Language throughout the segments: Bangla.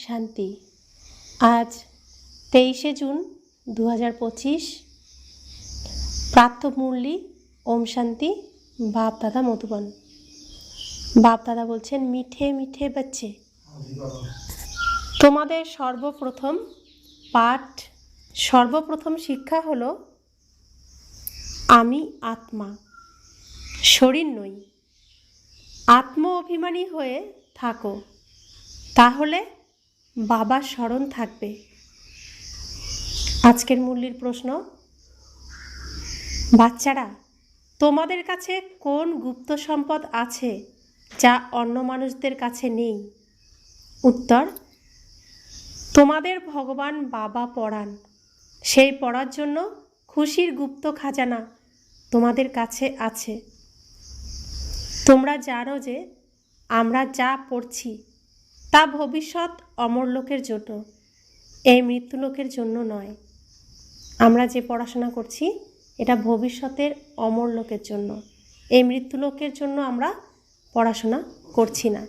শান্তি। আজ 23শে জুন 2025। প্রাতঃ মুরলি ওম শান্তি। বাপ দাদা মধুবন। বাপ দাদা বলছেন, মিঠে মিঠে বাচ্চে, তোমাদের সর্বপ্রথম শিক্ষা হলো আমি আত্মা, শরীর নই। আত্ম অভিমানী হয়ে থাকো, তাহলে বাবার স্মরণ থাকবে। আজকের মুরলির প্রশ্ন, বাচ্চারা, তোমাদের কাছে কোন গুপ্ত সম্পদ আছে যা অন্য মানুষদের কাছে নেই? উত্তর, তোমাদের ভগবান বাবা পড়ান, সেই পড়ার জন্য খুশির গুপ্ত খাজানা তোমাদের কাছে আছে। তোমরা জানো যে আমরা যা পড়ছি তা ভবিষ্যৎ অমরলোকের জন্য, এই মৃত্যুলোকের জন্য নয়। আমরা যে পড়াশোনা করছি এটা ভবিষ্যতের অমরলোকের জন্য, এই মৃত্যুলোকের জন্য আমরা পড়াশোনা করছি না।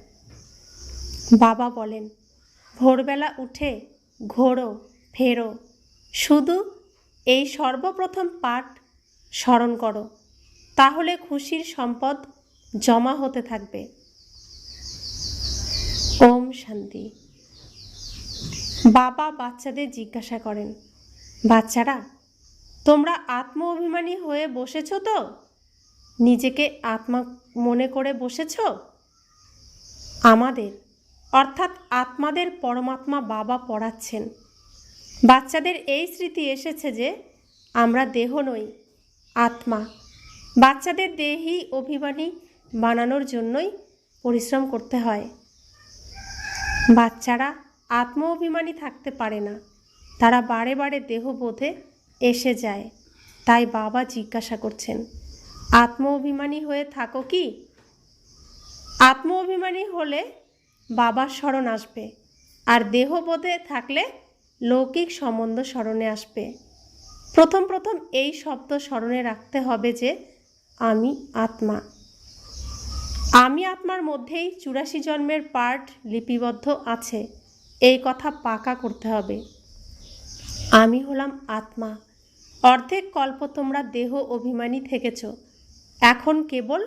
বাবা বলেন, ভোরবেলা উঠে ঘোরো ফেরো, শুধু এই সর্বপ্রথম পাঠ স্মরণ করো, তাহলে খুশির সম্পদ জমা হতে থাকবে। ওম শান্তি। বাবা বাচ্চাদের জিজ্ঞাসা করেন, বাচ্চারা, তোমরা আত্ম অভিমানী হয়ে বসেছ তো? নিজেকে আত্মা মনে করে বসেছ? আমাদের অর্থাৎ আত্মাদের পরমাত্মা বাবা পড়াচ্ছেন। বাচ্চাদের এই স্মৃতি এসেছে যে আমরা দেহ নই, আত্মা। বাচ্চাদের দেহী অভিমানী বানানোর জন্যই পরিশ্রম করতে হয়। বাচ্চারা আত্ম অভিমানী থাকতে পারে না, তারা বারে বারে দেহবোধে এসে যায়। তাই বাবা জিজ্ঞাসা করছেন, আত্ম অভিমানী হয়ে থাকো কি? আত্ম অভিমানী হলে বাবার স্মরণ আসবে, আর দেহবোধে থাকলে লৌকিক সম্বন্ধ স্মরণে আসবে। প্রথম এই শব্দ স্মরণে রাখতে হবে যে আমি আত্মা। আমি আত্মার মধ্যেই 84 জন্মের পার্ট লিপিবদ্ধ আছে, এই কথা পাকা করতে হবে। আমি হলাম আত্মা। অর্ধেক কল্প তোমরা দেহ অভিমানী থেকেছ, এখন কেবল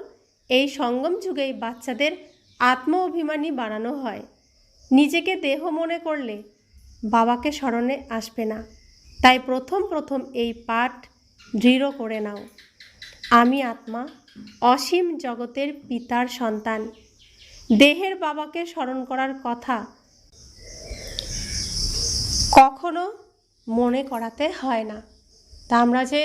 এই সঙ্গম যুগেই বাচ্চাদের আত্ম অভিমানী বানানো হয়। নিজেকে দেহ মনে করলে বাবাকে স্মরণে আসবে না। তাই প্রথম এই পাঠ দৃঢ় করে নাও। আমি আত্মা, অসীম জগতের পিতার সন্তান। দেহের বাবাকে স্মরণ করার কথা কখনো মনে করাতে হয় না। তা আমরা যে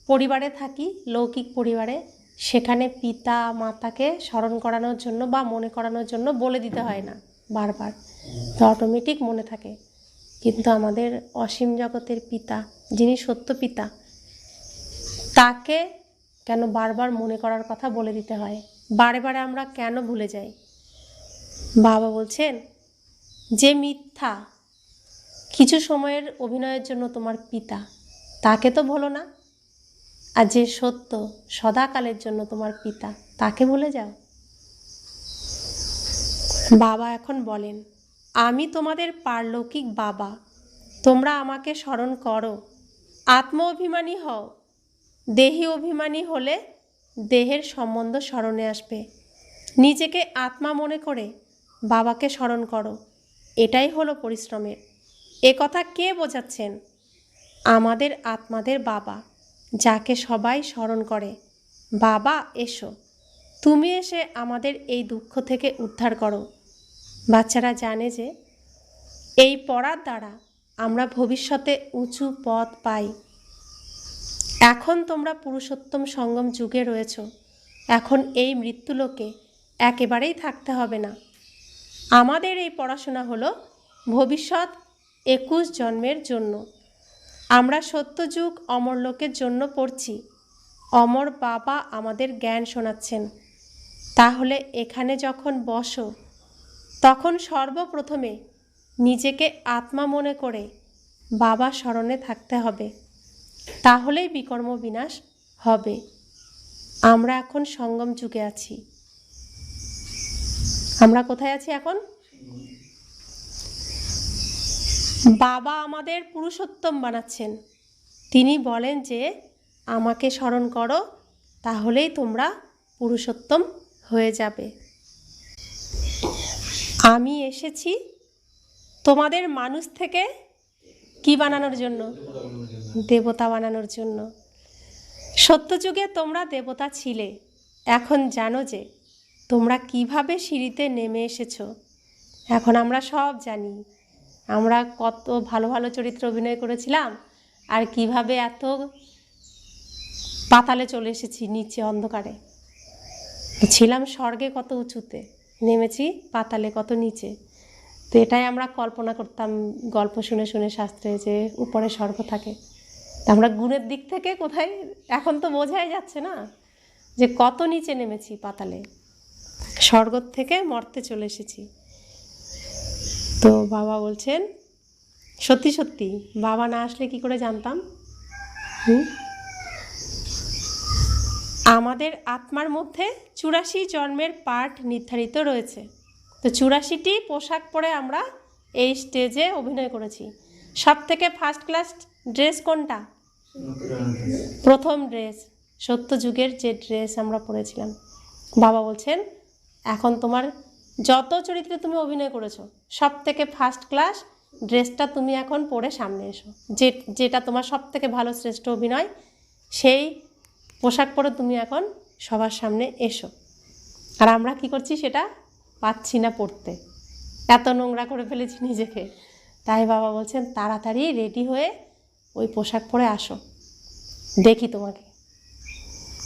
পরিবারে থাকি, লৌকিক পরিবারে, সেখানে পিতা মাতাকে স্মরণ করানোর জন্য বা মনে করানোর জন্য বলে দিতে হয় না বারবার, তো অটোমেটিক মনে থাকে। কিন্তু আমাদের অসীম জগতের পিতা, যিনি সত্য পিতা, তাকে কেন বারবার মনে করার কথা বলে দিতে হয়? বারে বারে আমরা কেন ভুলে যাই? বাবা বলছেন, যে মিথ্যা কিছু সময়ের অভিনয়ের জন্য তোমার পিতা, তাকে তো ভুলো না। আর যে সত্য সদাকালের জন্য তোমার পিতা, তাকে ভুলে যাও। বাবা এখন বলেন, আমি তোমাদের পারলৌকিক বাবা, তোমরা আমাকে স্মরণ করো। আত্ম অভিমানী হও। দেহী অভিমানী হলে দেহের সম্বন্ধ স্মরণে আসবে। নিজেকে আত্মা মনে করে বাবাকে স্মরণ করো, এটাই হলো পরিশ্রমের। এ কথা কে বোঝাচ্ছেন? আমাদের আত্মাদের বাবা, যাকে সবাই স্মরণ করে। বাবা এসো, তুমি এসে আমাদের এই দুঃখ থেকে উদ্ধার করো। বাচ্চারা জানে যে এই পড়ার দ্বারা আমরা ভবিষ্যতে উঁচু পদ পাই। এখন তোমরা পুরুষোত্তম সঙ্গম যুগে রয়েছ, এখন এই মৃত্যুলোকে একেবারেই থাকতে হবে না। আমাদের এই পড়াশোনা হলো ভবিষ্যৎ 21 জন্মের জন্য। আমরা সত্যযুগ অমরলোকের জন্য পড়ছি। অমর বাবা আমাদের জ্ঞান শোনাচ্ছেন। তাহলে এখানে যখন বসো, তখন সর্বপ্রথমে নিজেকে আত্মা মনে করে বাবা স্মরণে থাকতে হবে, তাহলেই বিকর্ম বিনাশ হবে। আমরা এখন সঙ্গম যুগে আছি। আমরা কোথায় আছি এখন? বাবা আমাদের পুরুষোত্তম বানাচ্ছেন। তিনি বলেন যে আমাকে স্মরণ করো, তাহলেই তোমরা পুরুষোত্তম হয়ে যাবে। আমি এসেছি তোমাদের মানুষ থেকে কি বানানোর জন্য? দেবতা বানানোর জন্য। সত্যযুগে তোমরা দেবতা ছিলে, এখন জানো যে তোমরা কিভাবে সিঁড়িতে নেমে এসেছো। এখন আমরা সব জানি, আমরা কত ভালো ভালো চরিত্র অভিনয় করেছিলাম, আর কিভাবে এত পাতালে চলে এসেছি, নিচে অন্ধকারে ছিলাম, স্বর্গে কত উঁচুতে, নেমেছি পাতালে কত নিচে। তো এটাই আমরা কল্পনা করতাম গল্প শুনে শুনে শাস্ত্রে, যে উপরে স্বর্গ থাকে। আমরা গুণের দিক থেকে কোথায়, এখন তো বোঝাই যাচ্ছে না যে কত নিচে নেমেছি পাতালে, স্বর্গ থেকে মর্তে চলে এসেছি। তো বাবা বলছেন সত্যি সত্যি বাবা না আসলে কি করে জানতাম। আমাদের আত্মার মধ্যে 84 জন্মের পাঠ নির্ধারিত রয়েছে। তো 84টি পোশাক পরে আমরা এই স্টেজে অভিনয় করেছি। সব থেকে ফার্স্ট ক্লাস ড্রেস কোনটা? প্রথম ড্রেস, সত্যযুগের যে ড্রেস আমরা পরেছিলাম। বাবা বলছেন এখন তোমার যত চরিত্রে তুমি অভিনয় করেছো, সব থেকে ফার্স্ট ক্লাস ড্রেসটা তুমি এখন পরে সামনে এসো, যেটা তোমার সব থেকে ভালো শ্রেষ্ঠ অভিনয়, সেই পোশাক পরে তুমি এখন সবার সামনে এসো। আর আমরা কি করছি সেটা পাচ্ছি না পড়তে, এত নোংরা করে ফেলেছি নিজেকে। তাই বাবা বলছেন তাড়াতাড়ি রেডি হয়ে ওই পোশাক পরে আসো, দেখি তোমাকে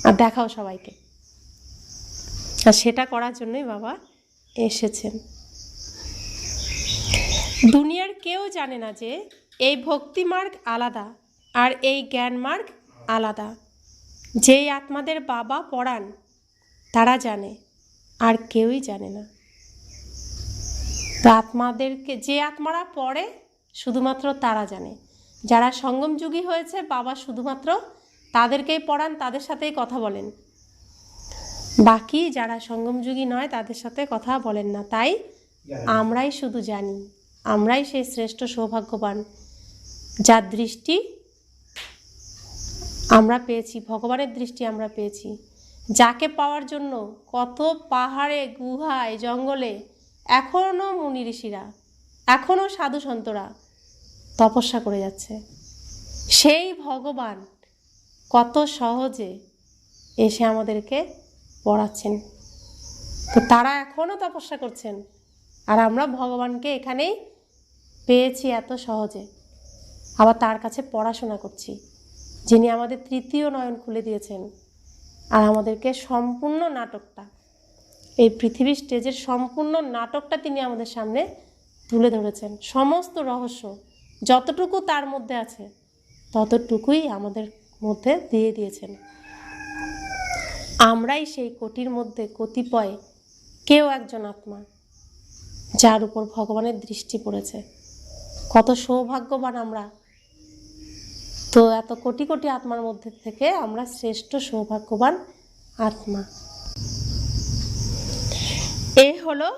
আর দেখাও সবাইকে। আর সেটা করার জন্যই বাবা এসেছেন। দুনিয়ার কেউ জানে না যে এই ভক্তি মার্গ আলাদা আর এই জ্ঞান মার্গ আলাদা। যেই আত্মাদের বাবা পড়ান তারা জানে, আর কেউই জানে না। তো আত্মাদেরকে, যে আত্মারা পড়ে শুধুমাত্র তারা জানে। যারা সঙ্গমযুগী হয়েছে বাবা শুধুমাত্র তাদেরকেই পড়ান, তাদের সাথেই কথা বলেন। বাকি যারা সঙ্গমযুগী নয় তাদের সাথে কথা বলেন না। তাই আমরাই শুধু জানি, আমরাই সেই শ্রেষ্ঠ সৌভাগ্যবান যার দৃষ্টি আমরা পেয়েছি, ভগবানের দৃষ্টি আমরা পেয়েছি, যাকে পাওয়ার জন্য কত পাহাড়ে গুহায় জঙ্গলে এখনও মুনি ঋষিরা, এখনও সাধু সন্তরা তপস্যা করে যাচ্ছে। সেই ভগবান কত সহজে এসে আমাদেরকে পড়াচ্ছেন। তো তারা এখনও তপস্যা করছেন, আর আমরা ভগবানকে এখানেই পেয়েছি এত সহজে, আবার তার কাছে পড়াশোনা করছি, যিনি আমাদের তৃতীয় নয়ন খুলে দিয়েছেন। আর আমাদেরকে সম্পূর্ণ নাটকটা, এই পৃথিবীর স্টেজের সম্পূর্ণ নাটকটা তিনি আমাদের সামনে তুলে ধরেছেন। সমস্ত রহস্য যতটুকু তার মধ্যে আছে ততটুকুই আমাদের মধ্যে দিয়ে দিয়েছেন। আমরাই সেই কোটির মধ্যে কতিপয় কেউ একজন আত্মা যার উপর ভগবানের দৃষ্টি পড়েছে। কত সৌভাগ্যবান আমরা। তো এত কোটি কোটি আত্মার মধ্যে থেকে আমরা শ্রেষ্ঠ সৌভাগ্যবান আত্মা। এ হলো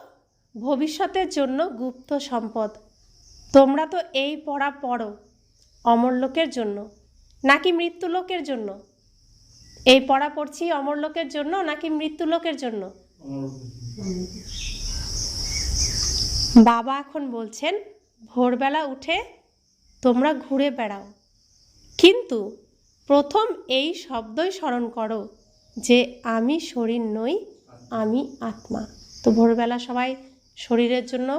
ভবিষ্যতের জন্য গুপ্ত সম্পদ। তোমরা তো এই পড়া পড়ো অমরলোকের জন্য নাকি মৃত্যুলোকের জন্য? এই পড়া পড়ছি অমরলোকের জন্য নাকি মৃত্যুলোকের জন্য? বাবা এখন বলছেন ভোরবেলা উঠে তোমরা ঘুরে বেড়াও, কিন্তু প্রথম এই শব্দই স্মরণ করো যে আমি শরীর নই, আমি আত্মা। তো ভোরবেলা সবাই শরীরের জন্য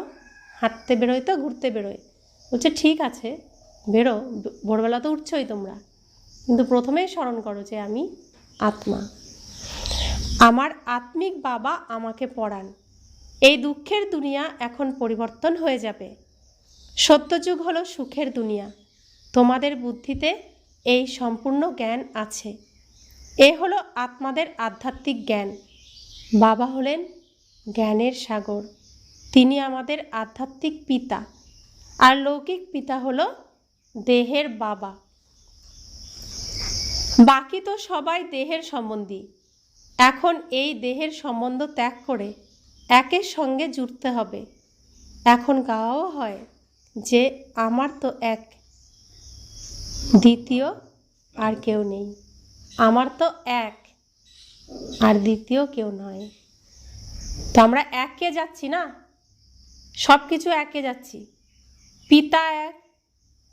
হাঁটতে বেরোয়, তো ঘুরতে বেরোয়। বলছে ঠিক আছে বেরো, ভোরবেলা তো উঠছই তোমরা, কিন্তু প্রথমেই স্মরণ করো যে আমি আত্মা। আমার আত্মিক বাবা আমাকে পড়ান। এই দুঃখের দুনিয়া এখন পরিবর্তন হয়ে যাবে। সত্যযুগ হলো সুখের দুনিয়া। তোমাদের বুদ্ধিতে এই সম্পূর্ণ জ্ঞান আছে। এ হলো আত্মাদের আধ্যাত্মিক জ্ঞান। বাবা হলেন জ্ঞানের সাগর, তিনি আমাদের আধ্যাত্মিক পিতা। আর লৌকিক পিতা হলো দেহের বাবা। বাকি তো সবাই দেহের সম্বন্ধী। এখন এই দেহের সম্বন্ধ ত্যাগ করে একের সঙ্গে জুড়তে হবে। এখন গাওয়াও হয় যে আমার তো এক, দ্বিতীয় আর কেউ নেই। আমার তো এক আর দ্বিতীয় কেউ নয়। তো আমরা একে যাচ্ছি না, সব কিছু একে যাচ্ছি। পিতা এক,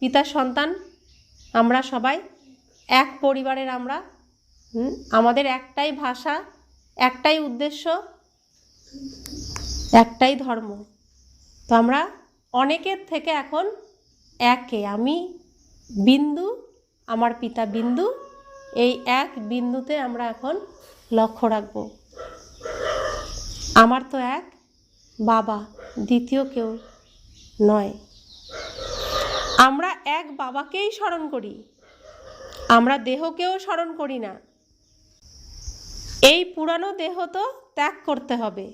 পিতার সন্তান আমরা সবাই এক পরিবারের। আমরা আমাদের একটাই ভাষা, একটাই উদ্দেশ্য, একটাই ধর্ম। তো আমরা অনেকের থেকে এখন একে, আমি বিন্দু, আমার পিতা বিন্দু, এই এক বিন্দুতে আমরা এখন লক্ষ্য রাখব। আমার তো এক বাবা, দ্বিতীয় কেউ নয়। আমরা এক বাবাকেই স্মরণ করি, আমরা দেহকেও স্মরণ করি না। এই পুরানো দেহ তো ত্যাগ করতে হবে,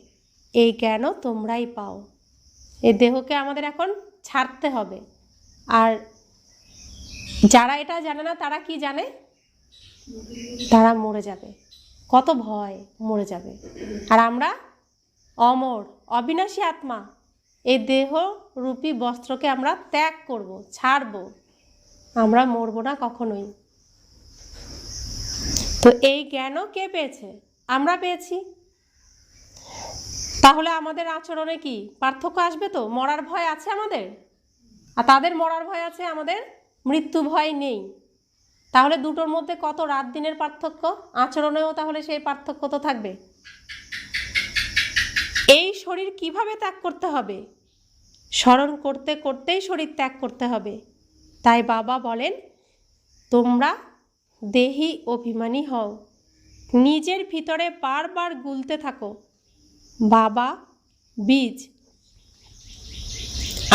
এই জ্ঞানও তোমরাই পাও। এই দেহকে আমাদের এখন ছাড়তে হবে। আর যারা এটা জানে না তারা কি জানে? তারা মরে যাবে। কত ভয়, মরে যাবে। আর আমরা অমর, অবিনাশী আত্মা, এই দেহ রূপী বস্ত্রকে আমরা ত্যাগ করব, ছাড়ব। আমরা মরব না কখনোই। তো এই জ্ঞানও কে পেয়েছে? আমরা পেয়েছি। তাহলে আমাদের আচরণে কি পার্থক্য আসবে? তো মরার ভয় আছে আমাদের, আর তাদের মরার ভয় আছে, আমাদের মৃত্যু ভয় নেই। তাহলে দুটোর মধ্যে কত রাত দিনের পার্থক্য, আচরণেও তাহলে সেই পার্থক্য তো থাকবে। এই শরীর কিভাবে ত্যাগ করতে হবে? স্মরণ করতে করতেই শরীর ত্যাগ করতে হবে। তাই বাবা বলেন, তোমরা দেহি অভিমানী হও, নিজের ভিতরে বারবার গুলতে থাকো, বাবা বীজ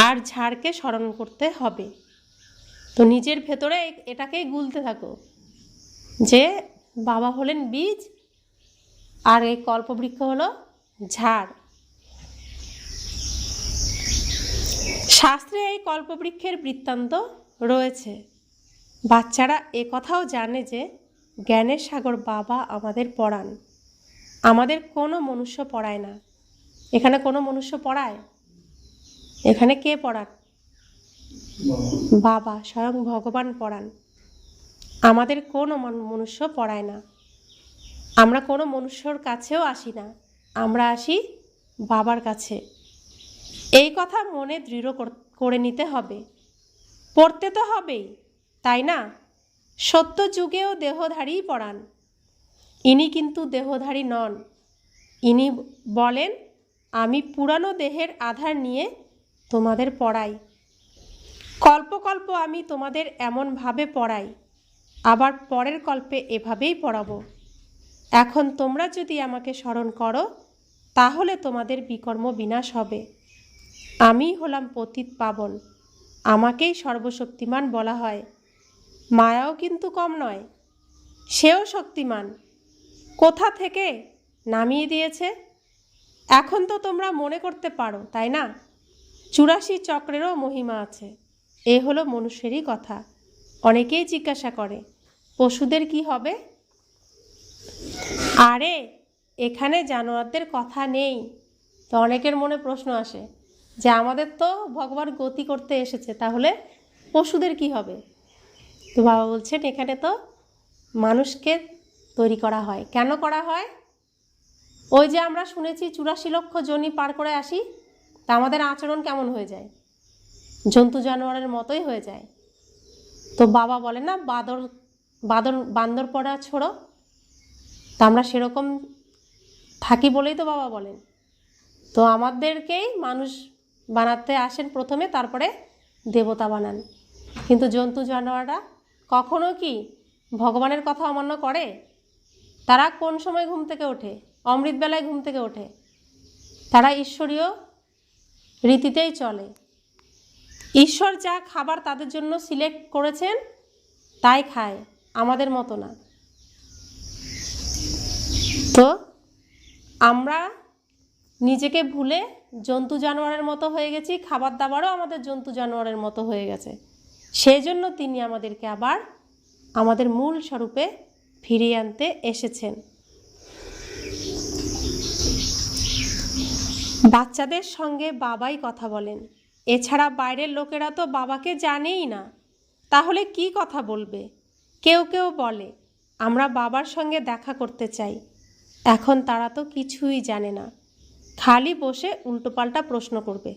আর ঝাড়কে স্মরণ করতে হবে। তো নিজের ভেতরে এটাকেই গুলতে থাকো যে বাবা হলেন বীজ আর এই কল্পবৃক্ষ হলো ঝাড়। শাস্ত্রে এই কল্পবৃক্ষের বৃত্তান্ত রয়েছে। বাচ্চারা এ কথাও জানে যে জ্ঞানের সাগর বাবা আমাদের পড়ান। আমাদের কোনো মনুষ্য পড়ায় না। এখানে কোনো মনুষ্য পড়ায়? এখানে কে পড়ান? বাবা, স্বয়ং ভগবান পড়ান। আমাদের কোনো মনুষ্য পড়ায় না। আমরা কোনো মনুষ্যর কাছেও আসি না, আমরা আসি বাবার কাছে। এই কথা মনে দৃঢ় করে নিতে হবে। পড়তে তো হবেই, তাই না? সত্য যুগেও দেহধারীই পড়ান। ইনি কিন্তু দেহধারী নন। ইনি বলেন, আমি পুরানো দেহের আধার নিয়ে তোমাদের পড়াই। কল্প কল্প আমি তোমাদের এমনভাবে পড়াই, আবার পরের কল্পে এভাবেই পড়াবো। এখন তোমরা যদি আমাকে স্মরণ করো তাহলে তোমাদের বিকর্ম বিনাশ হবে। আমি হলাম পতিত পাবন, আমাকেই সর্বশক্তিমান বলা হয়। মায়াও কিন্তু কম নয়, সেও শক্তিমান। কোথা থেকে নামিয়ে দিয়েছে এখন তো তোমরা মনে করতে পারো, তাই না? 84 চক্রেরও মহিমা আছে। এ হলো মনুষ্যেরই কথা। অনেকেই জিজ্ঞাসা করে, পশুদের কি হবে? আরে এখানে জানোয়ারদের কথা নেই। তো অনেকের মনে প্রশ্ন আসে যে আমাদের তো ভগবান গতি করতে এসেছে, তাহলে পশুদের কি হবে? তো বাবা বলছেন, এখানে তো মানুষকে তৈরি করা হয়। কেন করা হয়? ওই যে আমরা শুনেছি 84 লক্ষ যোনি পার করে আসি, তা আমাদের আচরণ কেমন হয়ে যায়? জন্তু জানোয়ারের মতোই হয়ে যায়। তো বাবা বলে না, বান্দর পড়া ছোড়ো। তা আমরা সেরকম থাকি বলেই তো বাবা বলেন। তো আমাদেরকেই মানুষ বানাতে আসেন প্রথমে, তারপরে দেবতা বানান। কিন্তু জন্তু জানোয়াররা কখনো কি ভগবানের কথা অমান্য করে? তারা কোন সময় ঘুম থেকে ওঠে? অমৃতবেলায় ঘুম থেকে ওঠে। তারা ঈশ্বরীয় রীতিতেই চলে। ঈশ্বর যা খাবার তাদের জন্য সিলেক্ট করেছেন তাই খায়, আমাদের মতো না। তো আমরা নিজেকে ভুলে জন্তু জানোয়ারের মতো হয়ে গেছি, খাবার দাবারও আমাদের জন্তু জানোয়ারের মতো হয়ে গেছে। সেই জন্য তিনি আমাদেরকে আবার আমাদের মূল স্বরূপে ফিরিয়ে আনতে এসেছেন। বাচ্চাদের সঙ্গে বাবাই কথা বলেন। এছাড়া বাইরের লোকেরা তো বাবাকে জানেই না, তাহলে কি কথা বলবে? কেউ কেউ বলে আমরা বাবার সঙ্গে দেখা করতে চাই। এখন তারা তো কিছুই জানে না, খালি বসে উল্টোপাল্টা প্রশ্ন করবে।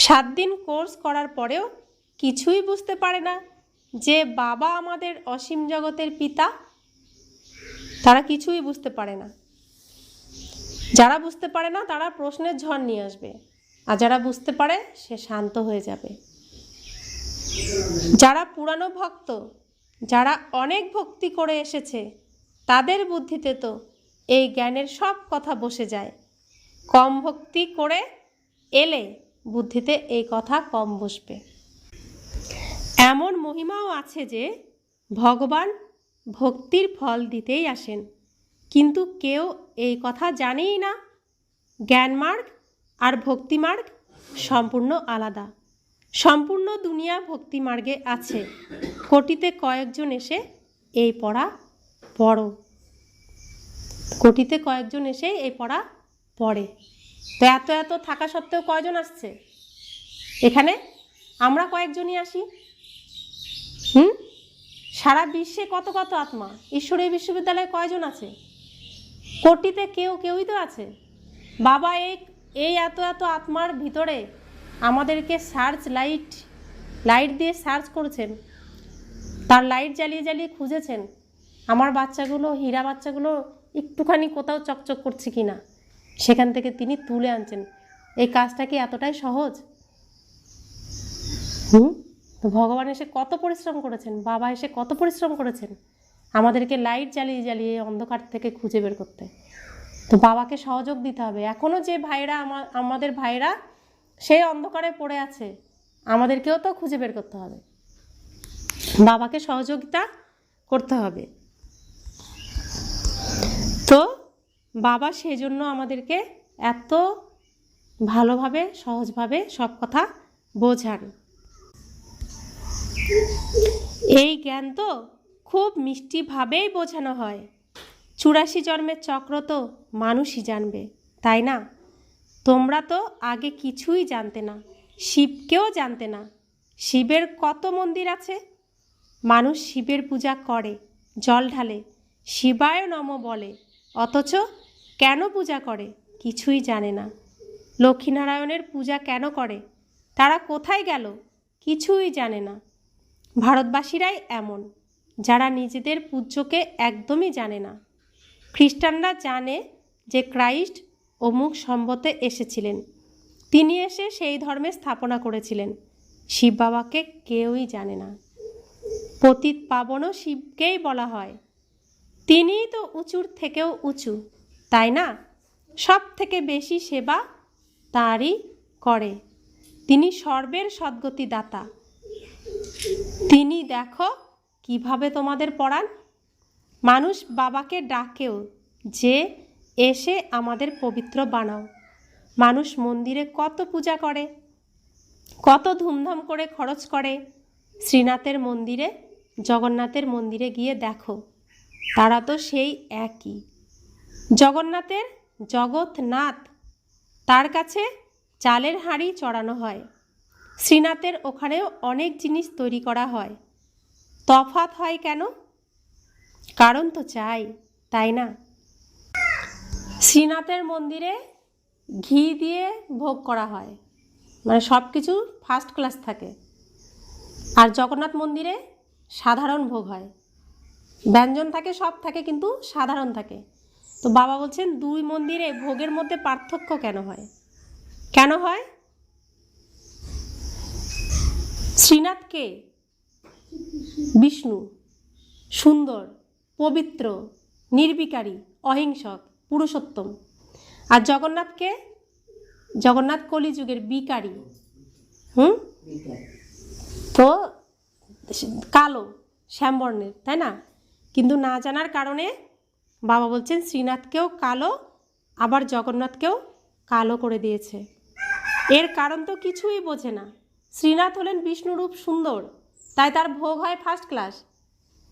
7 দিন কোর্স করার পরেও কিছুই বুঝতে পারে না যে বাবা আমাদের অসীম জগতের পিতা। তারা কিছুই বুঝতে পারে না। যারা বুঝতে পারে না তারা প্রশ্নের ঝড় নিয়ে আসবে, আর যারা বুঝতে পারে সে শান্ত হয়ে যাবে। যারা পুরানো ভক্ত, যারা অনেক ভক্তি করে এসেছে, তাদের বুদ্ধিতে তো এই জ্ঞানের সব কথা বসে যায়। কম ভক্তি করে এলে বুদ্ধিতে এই কথা কম বসবে। এমন মহিমাও আছে যে ভগবান ভক্তির ফল দিতেই আসেন, কিন্তু কেউ এই কথা জানেই না। জ্ঞানমার্গ আর ভক্তিমার্গ সম্পূর্ণ আলাদা। সম্পূর্ণ দুনিয়া ভক্তিমার্গে আছে, কোটিতে কয়েকজন এসে এই পড়া পড়ো। কোটিতে কয়েকজন এসে এই পড়া পড়ে। তো এত এত থাকা সত্ত্বেও কয়জন আসছে এখানে? আমরা কয়েকজনই আসি। সারা বিশ্বে কত কত আত্মা। ঈশ্বরীয় বিশ্ববিদ্যালয়ে কয়জন আছে? কোটিতে কেউই তো আছে। বাবা এই এত এত আত্মার ভিতরে আমাদেরকে লাইট দিয়ে সার্চ করেছেন, তার লাইট জ্বালিয়ে জ্বালিয়ে খুঁজেছেন আমার বাচ্চাগুলো, হীরা বাচ্চাগুলো একটুখানি কোথাও চকচক করছে কিনা, সেখান থেকে তিনি তুলে আনছেন। এই কাজটা কি এতটাই সহজ? তো ভগবান এসে কত পরিশ্রম করেছেন, বাবা এসে কত পরিশ্রম করেছেন আমাদেরকে লাইট জ্বালিয়ে জ্বালিয়ে অন্ধকার থেকে খুঁজে বের করতে। তো বাবাকে সহযোগ দিতে হবে। এখনও যে ভাইরা আমাদের ভাইরা সেই অন্ধকারে পড়ে আছে, আমাদেরকেও তো খুঁজে বের করতে হবে, বাবাকে সহযোগিতা করতে হবে। তো বাবা সেজন্য আমাদেরকে এত ভালোভাবে সহজভাবে সব কথা বোঝান। এই জ্ঞান তো খুব মিষ্টিভাবেই বোঝানো হয়। 84 জন্মের চক্র তো মানুষই জানবে, তাই না? তোমরা তো আগে কিছুই জানতে না, শিবকেও জানতে না। শিবের কত মন্দির আছে, মানুষ শিবের পূজা করে, জল ঢালে, শিবায় নমঃ বলে, অথচ কেন পূজা করে কিছুই জানে না। লক্ষ্মীনারায়ণের পূজা কেন করে, তারা কোথায় গেল কিছুই জানে না। ভারতবাসীরাই এমন, যারা নিজেদের পূজ্যকে একদমই জানে না। খ্রিস্টানরা জানে যে ক্রাইস্ট অমুক সম্বতে এসেছিলেন, তিনি এসে সেই ধর্মের স্থাপনা করেছিলেন। শিব বাবাকে কেউই জানে না। পতিত পাবনও শিবকেই বলা হয়, তিনিই তো উঁচুর থেকেও উঁচু, তাই না? সব থেকে বেশি সেবা তাঁরই করে, তিনি সর্বের সদ্গতি দাতা। তিনি দেখো কিভাবে তোমাদের পড়ান। মানুষ বাবাকে ডাকেও যে এসে আমাদের পবিত্র বানাও। মানুষ মন্দিরে কত পূজা করে, কত ধুমধাম করে খরচ করে। শ্রীনাথের মন্দিরে, জগন্নাথের মন্দিরে গিয়ে দেখো, তারা তো সেই একই। জগন্নাথের জগৎনাথ, তার কাছে চালের হাঁড়ি চড়ানো হয়। শ্রীনাথের ওখানেও অনেক জিনিস তৈরি করা হয়। তফাৎ হয় কেন? কারণ তো চাই, তাই না? শ্রীনাথের মন্দিরে ঘি দিয়ে ভোগ করা হয়, মানে সব কিছু ফার্স্ট ক্লাস থাকে। আর জগন্নাথ মন্দিরে সাধারণ ভোগ হয়, ব্যঞ্জন থাকে, সব থাকে, কিন্তু সাধারণ থাকে। তো বাবা বলছেন দুই মন্দিরে ভোগের মধ্যে পার্থক্য কেন হয়? কেন হয়? শ্রীনাথকে বিষ্ণু, সুন্দর, পবিত্র, নির্বিকারী, অহিংসক, পুরুষোত্তম। আর জগন্নাথ কলিযুগের বিকারী, তো কালো, শ্যামবর্ণের, তাই না? কিন্তু না জানার কারণে বাবা বলছেন শ্রীনাথকেও কালো, আবার জগন্নাথকেও কালো করে দিয়েছে। এর কারণ তো কিছুই বোঝে না। শ্রীনাথ হলেন বিষ্ণুরূপ সুন্দর, তাই তার ভোগ হয় ফার্স্ট ক্লাস।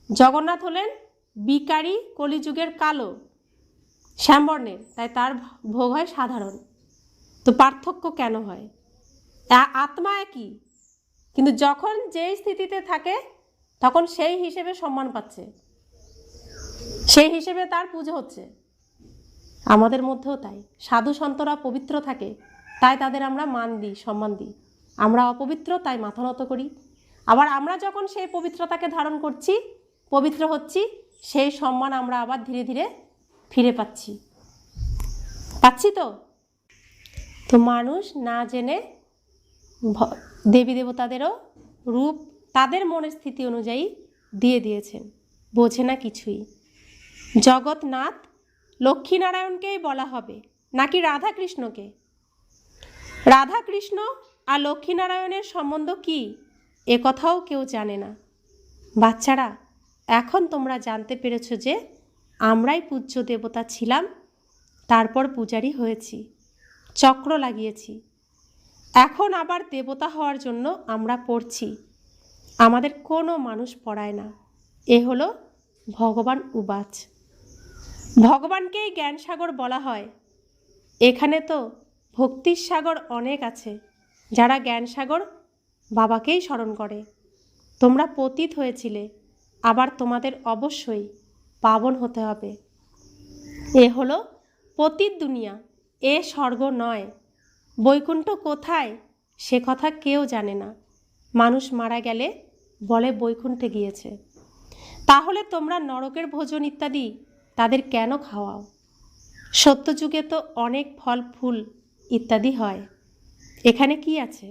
জগন্নাথ হলেন বিকারী, কলিযুগের কালো, শ্যামবর্ণের, তাই তার ভোগ হয় সাধারণ। তো পার্থক্য কেন হয়? আত্মা একই, কিন্তু যখন যেই স্থিতিতে থাকে তখন সেই হিসেবে সম্মান পাচ্ছে, সেই হিসেবে তার পুজো হচ্ছে। আমাদের মধ্যেও তাই, সাধু সন্তরা পবিত্র থাকে তাই তাদের আমরা মান দিই, সম্মান দিই। আমরা অপবিত্র তাই মাথা নত করি। আবার আমরা যখন সেই পবিত্রতাকে ধারণ করছি, পবিত্র হচ্ছি, সেই সম্মান আমরা আবার ধীরে ধীরে ফিরে পাচ্ছি। তো মানুষ না জেনে দেবী দেবতাদেরও রূপ তাদের মনের স্থিতি অনুযায়ী দিয়ে দিয়েছেন, বোঝে না কিছুই। জগৎনাথ লক্ষ্মীনারায়ণকেই বলা হবে নাকি রাধাকৃষ্ণকে? রাধাকৃষ্ণ আর লক্ষ্মীনারায়ণের সম্বন্ধ কি, এ কথাও কেউ জানে না। বাচ্চারা, এখন তোমরা জানতে পেরেছ যে আমরাই পূজ্য দেবতা ছিলাম, তারপর পূজারী হয়েছি, চক্র লাগিয়েছি। এখন আবার দেবতা হওয়ার জন্য আমরা পড়ছি, আমাদের কোনো মানুষ পড়ায় না। এ হলো ভগবান উবাচ। ভগবানকেই জ্ঞানসাগর বলা হয়। এখানে তো ভক্তির সাগর অনেক আছে, যারা জ্ঞানসাগর বাবাকেই স্মরণ করে। তোমরা পতিত হয়েছিলে, আবার তোমাদের অবশ্যই পাবন হতে হবে। এ হলো পতিত দুনিয়া, এ স্বর্গ নয়। বৈকুণ্ঠ কোথায় সে কথা কেউ জানে না। মানুষ মারা গেলে বলে বৈকুণ্ঠে গিয়েছে। তাহলে তোমরা নরকের ভোজন ইত্যাদি তাদের কেন খাওয়াও? সত্যযুগে তো অনেক ফল ফুল ইত্যাদি হয়, এখানে কি আছে?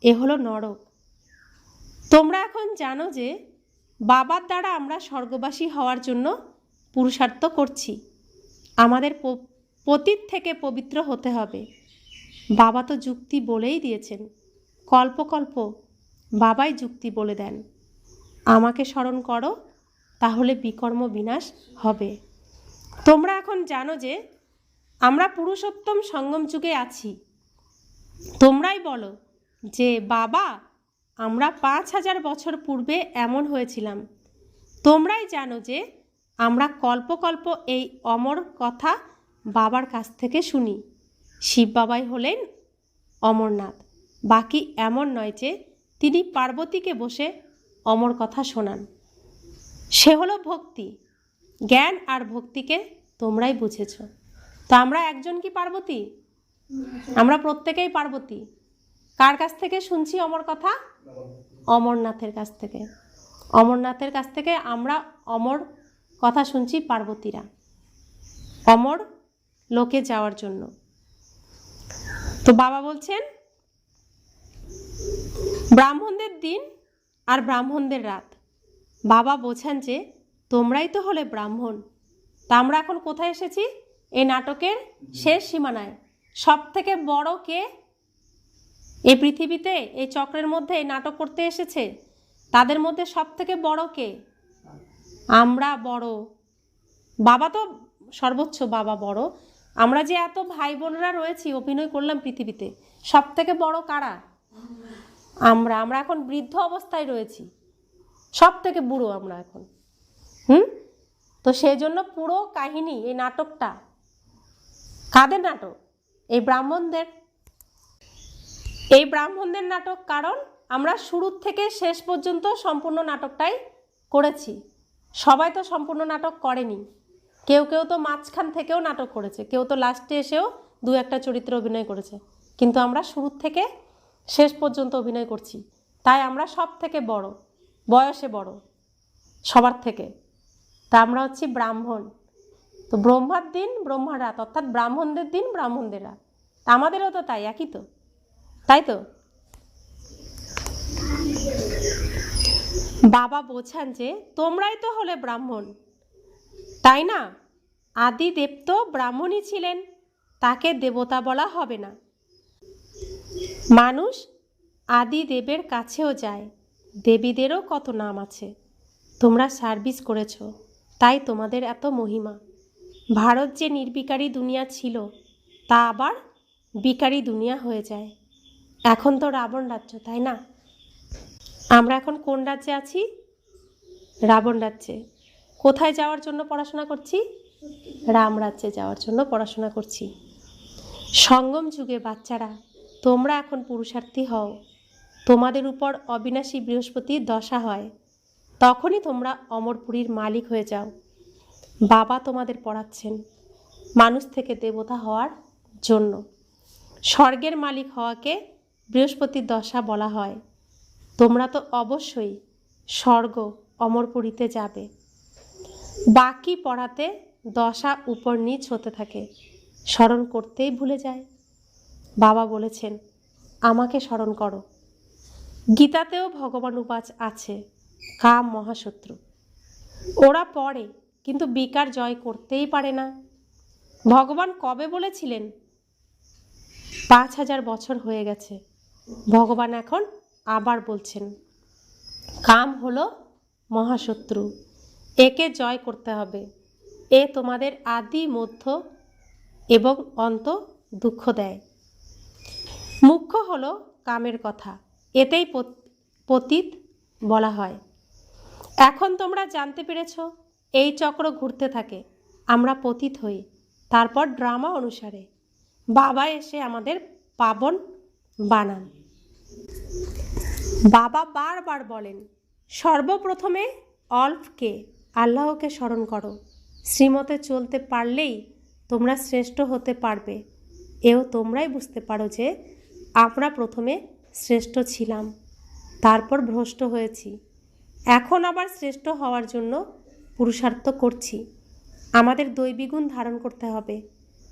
এ হলো নরক। তোমরা এখন জানো যে বাবার দ্বারা আমরা স্বর্গবাসী হওয়ার জন্য পুরুষার্থ করছি। আমাদের পতিত থেকে পবিত্র হতে হবে। বাবা তো যুক্তি বলেই দিয়েছেন, কল্প কল্প বাবাই যুক্তি বলে দেন। আমাকে স্মরণ করো, তাহলে বিকর্ম বিনাশ হবে। তোমরা এখন জানো যে আমরা পুরুষোত্তম সঙ্গম যুগে আছি। তোমরাই বলো যে বাবা, আমরা 5000 বছর পূর্বে এমন হয়েছিলাম। তোমরাই জানো যে আমরা কল্প কল্প এই অমর কথা বাবার কাছ থেকে শুনি। শিব বাবাই হলেন অমরনাথ। বাকি এমন নয় যে তিনি পার্বতীকে বসে অমর কথা শোনান। সে হলো ভক্তি। জ্ঞান আর ভক্তিকে তোমরাই বুঝেছ। তো আমরা একজন কি পার্বতী? আমরা প্রত্যেকেই পার্বতী। কার কাছ থেকে শুনছি অমর কথা? অমরনাথের কাছ থেকে। অমরনাথের কাছ থেকে আমরা অমর কথা শুনছি পার্বতীরা, অমর লোকে যাওয়ার জন্য। তো বাবা বলছেন ব্রাহ্মণদের দিন আর ব্রাহ্মণদের রাত। বাবা বোঝান যে তোমরাই তো হলে ব্রাহ্মণ। তা আমরা এখন কোথায় এসেছি? এই নাটকের শেষ সীমানায়। সব থেকে বড় কে এই পৃথিবীতে, এই চক্রের মধ্যে এই নাটক করতে এসেছে? তাদের মধ্যে সব থেকে বড় কে? আমরা বড়। বাবা তো সর্বোচ্চ, বাবা বড়। আমরা যে এত ভাই বোনরা রয়েছি, অভিনয় করলাম পৃথিবীতে, সব থেকে বড় কারা? আমরা। আমরা এখন বৃদ্ধ অবস্থায় রয়েছি, সব থেকে বুড়ো আমরা এখন। তো সেই জন্য পুরো কাহিনী, এই নাটকটা কাদের নাটক? এই ব্রাহ্মণদের। এই ব্রাহ্মণদের নাটক, কারণ আমরা শুরু থেকে শেষ পর্যন্ত সম্পূর্ণ নাটকটাই করেছি। সবাই তো সম্পূর্ণ নাটক করেনি, কেউ কেউ তো মাঝখান থেকেও নাটক করেছে, কেউ তো লাস্টে এসেও 2-1টা চরিত্র অভিনয় করেছে। কিন্তু আমরা শুরু থেকে শেষ পর্যন্ত অভিনয় করছি, তাই আমরা সব থেকে বড়, বয়সে বড় সবার থেকে। তা আমরা হচ্ছি ব্রাহ্মণ। তো ব্রহ্মার দিন ব্রহ্মার রাত, অর্থাৎ ব্রাহ্মণদের দিন ব্রাহ্মণদের রাত। তা আমাদেরও তো তাই, একই তো, তাই তো? বাবা বোঝান যে তোমরাই তো হলে ব্রাহ্মণ, তাই না? আদি দেব তো ব্রাহ্মণই ছিলেন, তাকে দেবতা বলা হবে না। মানুষ আদি দেবের কাছেও যায়, দেবীদেরও কত নাম আছে। তোমরা সার্ভিস করেছো, তাই তোমাদের এত মহিমা। ভারত যে নির্বিকারী দুনিয়া ছিল, তা আবার বিকারী দুনিয়া হয়ে যায়। এখন তো রাবণ রাজ্য, তাই না? আমরা এখন কোন রাজ্যে আছি? রাবণ রাজ্যে। কোথায় যাওয়ার জন্য পড়াশোনা করছি? রাম রাজ্যে যাওয়ার জন্য পড়াশোনা করছি। সঙ্গম যুগে বাচ্চারা তোমরা এখন পুরুষার্থী হও, তোমাদের উপর অবিনাশী বৃহস্পতির দশা হয়, তখনই তোমরা অমরপুরীর মালিক হয়ে যাও। বাবা তোমাদের পড়াচ্ছেন মানুষ থেকে দেবতা হওয়ার জন্য। স্বর্গের মালিক হওয়াকে বৃহস্পতির দশা বলা হয়। তোমরা তো অবশ্যই স্বর্গ অমরপুরীতে যাবে। বাকি পড়াতে দশা উপর নিচ হতে থাকে, স্মরণ করতেই ভুলে যায়। বাবা বলেছেন আমাকে স্মরণ করো। গীতাতেও ভগবান উপাচ আছে, কাম মহাশত্রু। ওরা পড়ে কিন্তু বিকার জয় করতেই পারে না। ভগবান কবে বলেছিলেন? 5000 বছর হয়ে গেছে। ভগবান এখন আবার বলছেন কাম হলো মহাশত্রু, একে জয় করতে হবে। এ তোমাদের আদি মধ্য এবং অন্ত দুঃখ দেয়। মুখ্য হলো কামের কথা, এতেই পতিত বলা হয়। এখন তোমরা জানতে পেরেছ এই চক্র ঘুরতে থাকে, আমরা পতিত হই। তারপর ড্রামা অনুসারে বাবা এসে আমাদের পাবন বানান। বাবা বারবার বলেন সর্বপ্রথমে অল্পকে আল্লাহকে স্মরণ করো। শ্রীমতে চলতে পারলেই তোমরা শ্রেষ্ঠ হতে পারবে। এও তোমরাই বুঝতে পারো যে আমরা প্রথমে শ্রেষ্ঠ ছিলাম, তারপর ভ্রষ্ট হয়েছি, এখন আবার শ্রেষ্ঠ হওয়ার জন্য পুরুষার্থ করছি। আমাদের দৈবিগুণ ধারণ করতে হবে,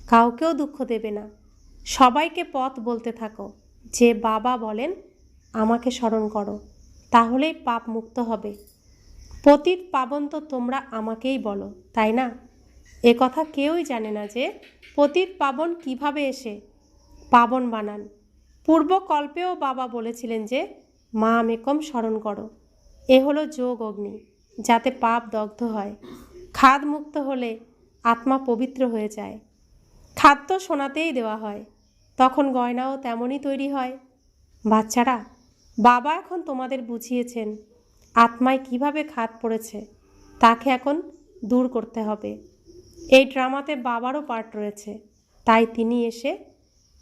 কাউকেও দুঃখ দেবে না। সবাইকে পথ বলতে থাকো যে বাবা বলেন আমাকে স্মরণ করো, তাহলেই পাপ মুক্ত হবে। পতিত পাবন তো তোমরা আমাকেই বলো, তাই না? এ কথা কেউই জানে না যে পতিত পাবন কিভাবে এসে পাবন বানান। পূর্বকল্পেও বাবা বলেছিলেন যে মা মেকম স্মরণ করো। এ হলো যোগ অগ্নি, যাতে পাপ দগ্ধ হয়। খাদ মুক্ত হলে আত্মা পবিত্র হয়ে যায়। খাদ্য সোনাতেই দেওয়া হয়, তখন গয়নাও তেমনই তৈরি হয়। বাচ্চারা, বাবা এখন তোমাদের বুঝিয়েছেন আত্মায় কিভাবে খাদ পড়েছে, তাকে এখন দূর করতে হবে। এই ড্রামাতে বাবারও পার্ট রয়েছে, তাই তিনি এসে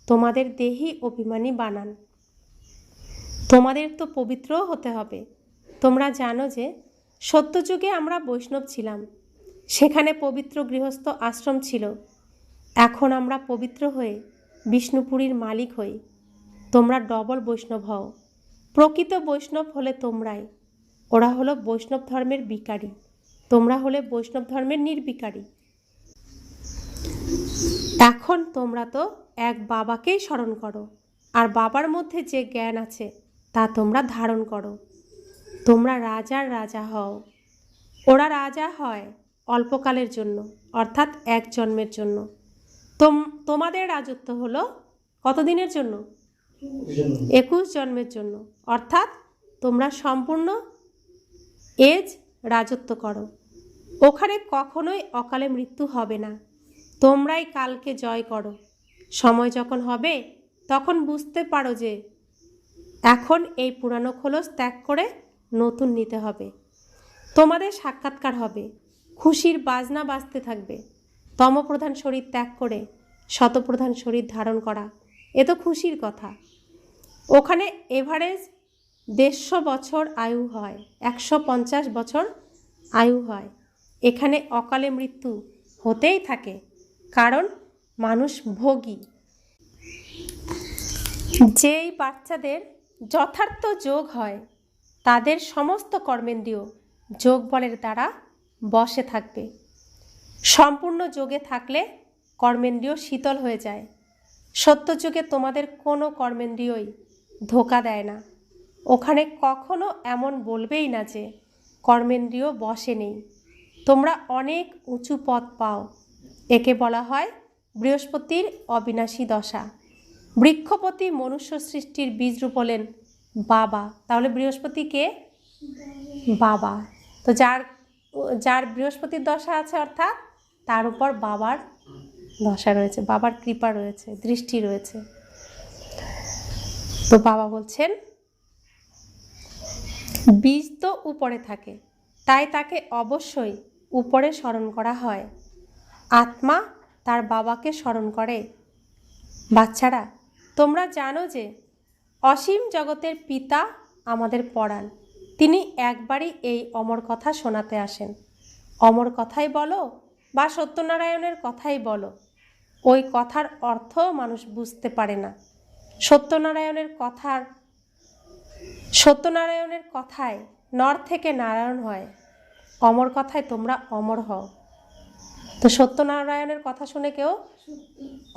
তোমাদের দেহি অভিমানী বানান। তোমাদের তো পবিত্রও হতে হবে। তোমরা জানো যে সত্যযুগে আমরা বৈষ্ণব ছিলাম, সেখানে পবিত্র গৃহস্থ আশ্রম ছিল। এখন আমরা পবিত্র হয়ে বিষ্ণুপুরীর মালিক হই। তোমরা ডবল বৈষ্ণব হও। প্রকৃত বৈষ্ণব হলে তোমরাই। ওরা হলো বৈষ্ণব ধর্মের বিকারী, তোমরা হলে বৈষ্ণব ধর্মের নির্বিকারী। এখন তোমরা তো এক বাবাকেই স্মরণ করো, আর বাবার মধ্যে যে জ্ঞান আছে তা তোমরা ধারণ করো। তোমরা রাজার রাজা হও। ওরা রাজা হয় অল্পকালের জন্য, অর্থাৎ এক জন্মের জন্য। তোমাদের রাজত্ব হলো কতদিনের জন্য? 21 জন্মের জন্য, অর্থাৎ তোমরা সম্পূর্ণ এজ রাজত্ব করো। ওখানে কখনোই অকালে মৃত্যু হবে না। তোমরাই কালকে জয় করো। সময় যখন হবে তখন বুঝতে পারো যে এখন এই পুরানো খোলস ত্যাগ করে নতুন নিতে হবে। তোমাদের সাক্ষাৎকার হবে, খুশির বাজনা বাজতে থাকবে। তমপ্রধান শরীর ত্যাগ করে শতপ্রধান শরীর ধারণ করা, এ তো খুশির কথা। ওখানে এভারেজ 150 বছর আয়ু হয়, 150 বছর আয়ু হয়। এখানে অকালে মৃত্যু হতেই থাকে, কারণ মানুষ ভোগী। যেই বাচ্চাদের যথার্থ যোগ হয় তাদের সমস্ত কর্মেন্দ্রিয় যোগ বলের দ্বারা বশে থাকবে। সম্পূর্ণ যোগে থাকলে কর্মেন্দ্রিয় শীতল হয়ে যায়। সত্যযুগে তোমাদের কোনো কর্মেন্দ্রিয়ই ধোকা দেয় না। ওখানে কখনো এমন বলবেই না যে কর্মেন্দ্রিয় বশে নেই। তোমরা অনেক উঁচু পদ পাও। একে বলা হয় বৃহস্পতির অবিনাশী দশা। বৃক্ষপতি মনুষ্য সৃষ্টির বীজরূপ হলেন বাবা। তাহলে বৃহস্পতি কে? বাবা। তো যার বৃহস্পতির দশা আছে, অর্থাৎ তার উপর বাবার দশা রয়েছে, বাবার কৃপা রয়েছে, দৃষ্টি রয়েছে। তো বাবা বলছেন বীজ তো উপরে থাকে, তাই তাকে অবশ্যই উপরে স্মরণ করা হয়। আত্মা তার বাবাকে স্মরণ করে। বাচ্চারা, তোমরা জানো যে অসীম জগতের পিতা আমাদের পড়ান। তিনি একবারই এই অমর কথা শোনাতে আসেন। অমর কথাই বলো বা সত্যনারায়ণের কথাই বলো, ওই কথার অর্থ মানুষ বুঝতে পারে না। সত্যনারায়ণের কথায় নর থেকে নারায়ণ হয়, অমর কথায় তোমরা অমর হও। তো সত্যনারায়ণের কথা শুনে কেউ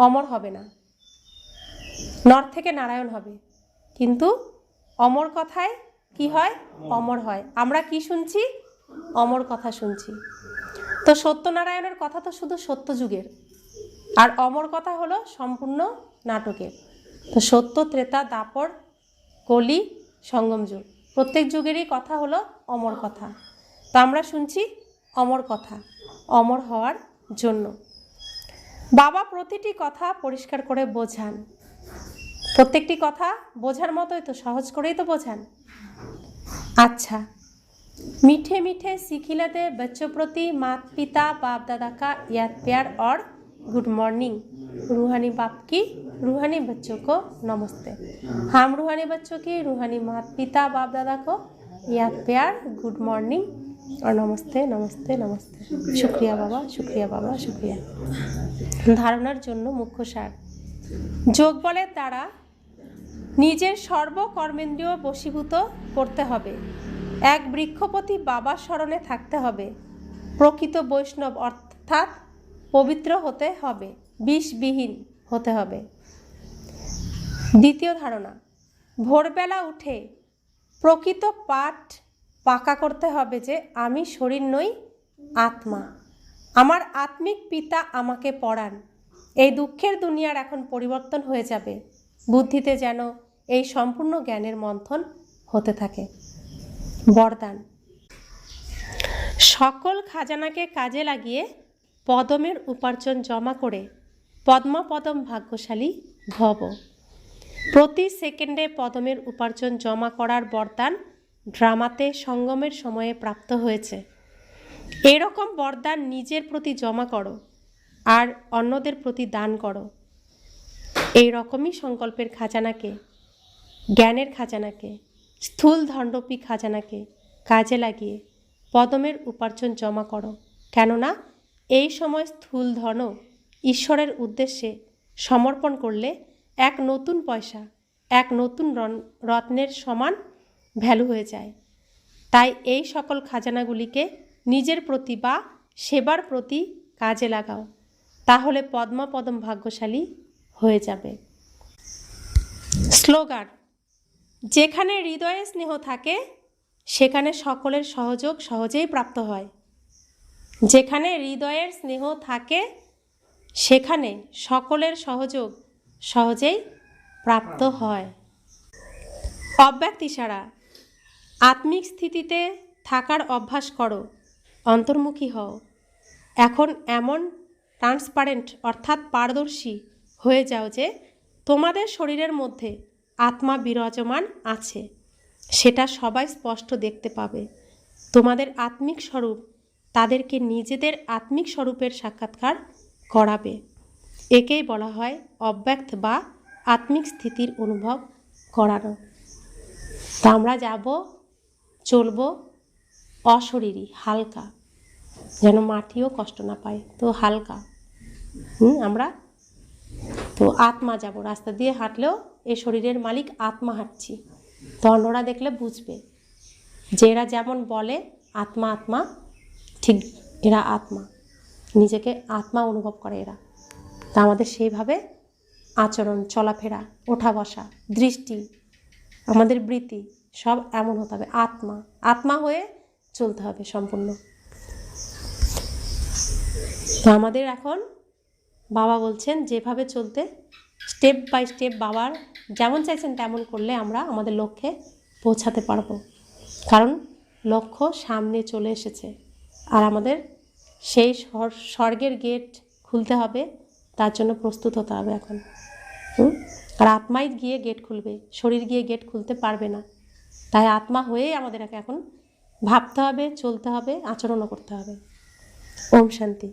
অমর হবে না, নর থেকে নারায়ণ হবে, কিন্তু অমর কথায় কি হয়? অমর হয়। আমরা কি শুনছি? অমর কথা শুনছি। তো সত্যনারায়ণের কথা তো শুধু সত্যযুগের, আর অমর কথা হলো সম্পূর্ণ নাটকের। তো সত্য, ত্রেতা, দাপর, কলি, সঙ্গম যুগ, প্রত্যেক যুগেরই কথা হলো অমর কথা। তো আমরা শুনছি অমর কথা, অমর হওয়ার জন্য। বাবা প্রতিটি কথা পরিষ্কার করে বোঝান, প্রত্যেকটি কথা বোঝার মতোই তো, সহজ করেই তো বোঝান। अच्छा, मीठे मीठे सिखिलाते बच्चों प्रति माता पिता बाप दादा का याद प्यार और गुड मॉर्निंग। रूहानी बाप की रूहानी बच्चों को नमस्ते। हम रूहानी बच्चों की रूहानी माता पिता बाप दादा को याद प्यार, गुड मॉर्निंग और नमस्ते नमस्ते नमस्ते। शुक्रिया बाबा, शुक्रिया बाबा, शुक्रिया। धारणार जन्य मुख्य सार, যোগ বলের দ্বারা নিজের সর্বকর্মেন্দ্রিয় বশীভূত করতে হবে। এক বৃক্ষপতি বাবার স্মরণে থাকতে হবে। প্রকৃত বৈষ্ণব অর্থাৎ পবিত্র হতে হবে, বিষবিহীন হতে হবে। দ্বিতীয় ধারণা, ভোরবেলা উঠে প্রকৃত পাঠ পাকা করতে হবে যে আমি শরীর নই, আত্মা। আমার আত্মিক পিতা আমাকে পড়ান। এই দুঃখের দুনিয়ার এখন পরিবর্তন হয়ে যাবে। বুদ্ধিতে যেন এই সম্পূর্ণ জ্ঞানের মন্থন হতে থাকে। বরদান, সকল খাজানাকে কাজে লাগিয়ে পদমের উপার্জন জমা করে পদ্মপদম ভাগ্যশালী ভব। প্রতি সেকেন্ডে পদমের উপার্জন জমা করার বরদান ড্রামাতে সঙ্গমের সময়ে প্রাপ্ত হয়েছে। এরকম বরদান নিজের প্রতি জমা করো আর অন্যদের প্রতি দান করো। এই রকমই সংকল্পের খাজানাকে, জ্ঞানের খাজানাকে, স্থূল ধনরূপী খাজানাকে কাজে লাগিয়ে পদমের উপার্জন জমা করো। কেননা এই সময় স্থূল ধনও ঈশ্বরের উদ্দেশ্যে সমর্পণ করলে এক নতুন পয়সা, এক নতুন রত্নের সমান ভ্যালু হয়ে যায়। তাই এই সকল খাজানাগুলিকে নিজের প্রতি বা সেবার প্রতি কাজে লাগাও, তাহলে পদ্মপদম ভাগ্যশালী হয়ে যাবে। স্লোগান, যেখানে হৃদয়ে স্নেহ থাকে সেখানে সকলের সহযোগ সহজেই প্রাপ্ত হয়। যেখানে হৃদয়ের স্নেহ থাকে সেখানে সকলের সহযোগ সহজেই প্রাপ্ত হয়। অব্যক্ত ইশারা, আত্মিক স্থিতিতে থাকার অভ্যাস করো, অন্তর্মুখী হও। এখন এমন ট্রান্সপারেন্ট অর্থাৎ পারদর্শী হয়ে যাও যে তোমাদের শরীরের মধ্যে আত্মা বিরাজমান আছে, সেটা সবাই স্পষ্ট দেখতে পাবে। তোমাদের আত্মিক স্বরূপ তাদেরকে নিজেদের আত্মিক স্বরূপের সাক্ষাৎকার করাবে। একেই বলা হয় অব্যক্ত বা আত্মিক স্থিতির অনুভব করানো। তা আমরা যাব, চলবো অশরীরী, হালকা, যেন মাটিও কষ্ট না পায়, তো হালকা। আমরা তো আত্মা যাব, রাস্তা দিয়ে হাঁটলেও এই শরীরের মালিক আত্মা হাঁটছি। তো অন্যরা দেখলে বুঝবে যে এরা যেমন বলে আত্মা আত্মা, ঠিক এরা আত্মা, নিজেকে আত্মা অনুভব করে এরা। তা আমাদের সেইভাবে আচরণ, চলাফেরা, ওঠা বসা, দৃষ্টি, আমাদের বৃত্তি সব এমন হতে হবে, আত্মা আত্মা হয়ে চলতে হবে সম্পূর্ণ। তো আমাদের এখন বাবা বলছেন যেভাবে চলতে, স্টেপ বাই স্টেপ বাবার যেমন চাইছেন তেমন করলে আমরা আমাদের লক্ষ্যে পৌঁছাতে পারবো। কারণ লক্ষ্য সামনে চলে এসেছে, আর আমাদের সেই স্বর্গের গেট খুলতে হবে, তার জন্য প্রস্তুত হতে হবে এখন। আর আত্মাই গিয়ে গেট খুলবে, শরীর গিয়ে গেট খুলতে পারবে না। তাই আত্মা হয়েই আমাদের এখন ভাবতে হবে, চলতে হবে, আচরণও করতে হবে। ওম শান্তি।